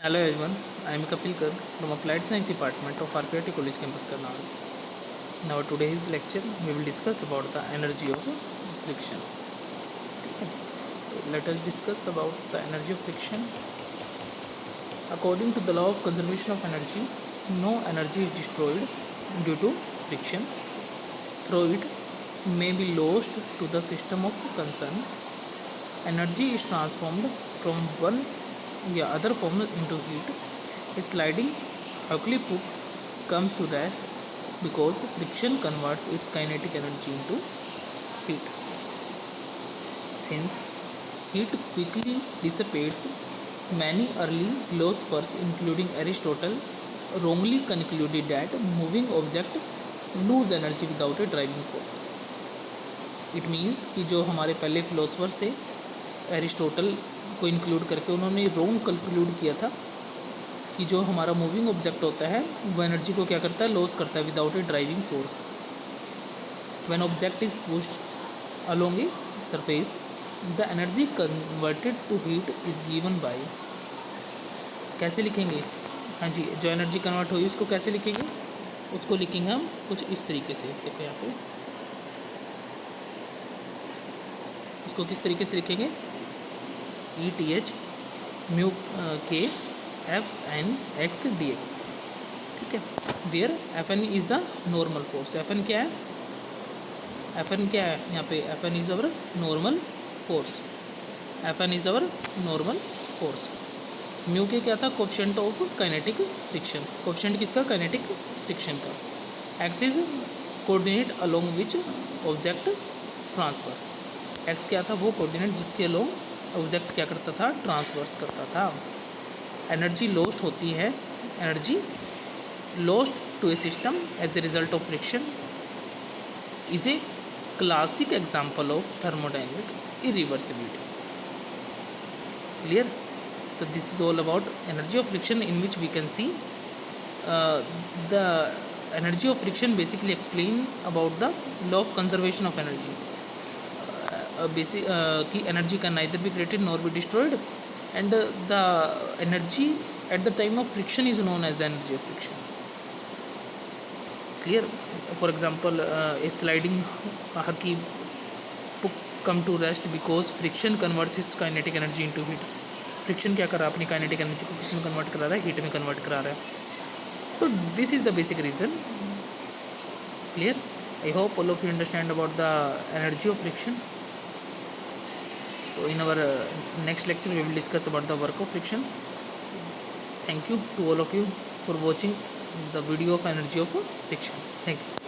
Hello everyone, I am Kapil Kar from Applied Science Department of RPIT College Campus Karnal. In our today's lecture, we will discuss about the energy of friction. ठीक है, तो let us discuss about the energy of friction. According to the law of conservation of energy, no energy is destroyed due to friction. Through it may be lost to the system of concern. Energy is transformed from one या other form into heat. Its sliding Hockley puck comes to rest because friction converts its kinetic energy into heat. Since heat quickly dissipates, many early philosophers, including Aristotle, wrongly concluded that moving objects lose energy without a driving force. It means कि जो हमारे पहले philosophers थे Aristotle को include करके उन्होंने wrong conclude किया था कि जो हमारा मूविंग ऑब्जेक्ट होता है वो एनर्जी को क्या करता है, लॉस करता है without a driving force. When object is pushed along a surface the energy converted to heat is given by. कैसे लिखेंगे? हाँ जी, जो एनर्जी कन्वर्ट हुई उसको कैसे लिखेंगे? उसको लिखेंगे हम कुछ इस तरीके से. देखो यहाँ पे उसको किस तरीके से लिखेंगे? ETH म्यू के Fn(x) dx. ठीक है, where Fn is the normal force. Fn क्या है? Fn क्या है यहाँ पे? Fn is our normal force. Fn is our normal force. Mu के क्या था? Coefficient of kinetic friction. Coefficient किसका? काइनेटिक फ्रिक्शन का. X is coordinate along which object transverse. X क्या था? वो कोऑर्डिनेट जिसके अलोंग ऑब्जेक्ट क्या करता था? ट्रांसवर्स करता था. एनर्जी लॉस्ट होती है, energy lost to a system as a result of friction is a classic example of thermodynamic irreversibility. Clear? तो this is all about energy of friction in which we can see the energy of friction basically explain about the law of conservation of energy. Basic की energy can neither be created nor be destroyed and the energy at the time of friction is known as the energy of friction. Clear? For example, a sliding hockey puck come to rest because friction converts its kinetic energy into heat. Friction क्या कर रहा है? अपनी kinetic energy को किस में convert करा रहा है? हीट में कन्वर्ट करा रहा है. तो this is the basic reason. Clear? I hope all of you understand about the energy of friction. So in our next lecture we will discuss about the work of friction. Thank you to all of you for watching the video of energy of friction. Thank you.